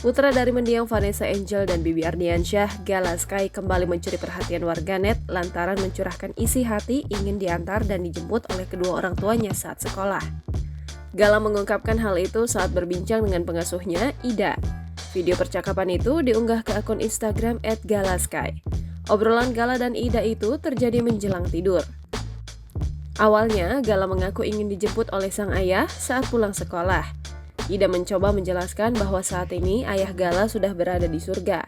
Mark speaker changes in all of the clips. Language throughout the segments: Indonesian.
Speaker 1: Putra dari mendiang Vanessa Angel dan Bibi Ardiansyah, Gala Sky kembali mencuri perhatian warganet lantaran mencurahkan isi hati ingin diantar dan dijemput oleh kedua orang tuanya saat sekolah. Gala mengungkapkan hal itu saat berbincang dengan pengasuhnya, Ida. Video percakapan itu diunggah ke akun Instagram @galasky. Obrolan Gala dan Ida itu terjadi menjelang tidur. Awalnya, Gala mengaku ingin dijemput oleh sang ayah saat pulang sekolah. Ida mencoba menjelaskan bahwa saat ini ayah Gala sudah berada di surga.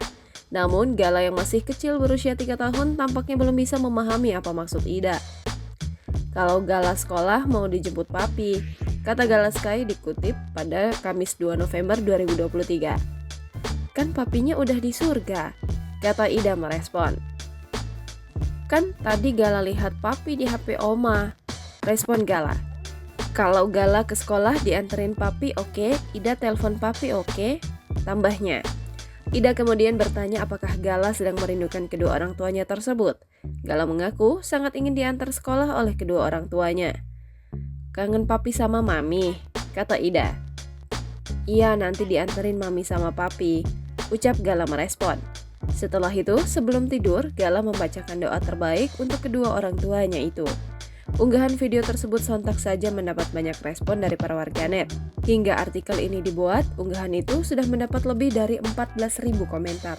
Speaker 1: Namun, Gala yang masih kecil berusia 3 tahun tampaknya belum bisa memahami apa maksud Ida. Kalau Gala sekolah mau dijemput papi, kata Gala Sky dikutip pada Kamis 2 November 2023. Kan papinya udah di surga, kata Ida merespon. Kan tadi Gala lihat papi di HP Oma, respon Gala. Kalau Gala ke sekolah dianterin papi oke, Ida telepon papi oke, tambahnya. Ida kemudian bertanya apakah Gala sedang merindukan kedua orang tuanya tersebut. Gala mengaku sangat ingin diantar sekolah oleh kedua orang tuanya. Kangen papi sama mami, kata Ida. Iya, nanti dianterin mami sama papi, ucap Gala merespon. Setelah itu, sebelum tidur, Gala membacakan doa terbaik untuk kedua orang tuanya itu. Unggahan video tersebut sontak saja mendapat banyak respon dari para warganet. Hingga artikel ini dibuat, unggahan itu sudah mendapat lebih dari 14.000 komentar.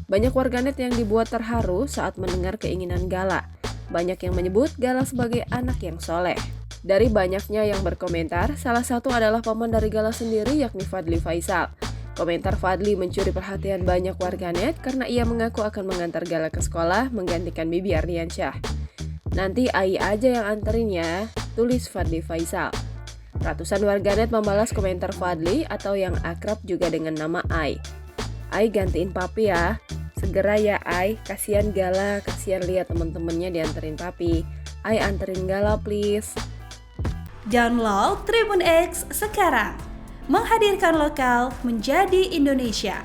Speaker 1: Banyak warganet yang dibuat terharu saat mendengar keinginan Gala. Banyak yang menyebut Gala sebagai anak yang soleh. Dari banyaknya yang berkomentar, salah satu adalah paman dari Gala sendiri yakni Fadly Faisal. Komentar Fadly mencuri perhatian banyak warganet karena ia mengaku akan mengantar Gala ke sekolah menggantikan Bibi Ardiansyah. Nanti Ai aja yang anterin ya, tulis Fadly Faisal. Ratusan warganet membalas komentar Fadly atau yang akrab juga dengan nama Ai. Ai gantiin papi ya, segera ya Ai, kasihan Gala, kasihan lihat temen-temennya dianterin papi. Ai anterin Gala please.
Speaker 2: Download Tribun X sekarang, menghadirkan lokal menjadi Indonesia.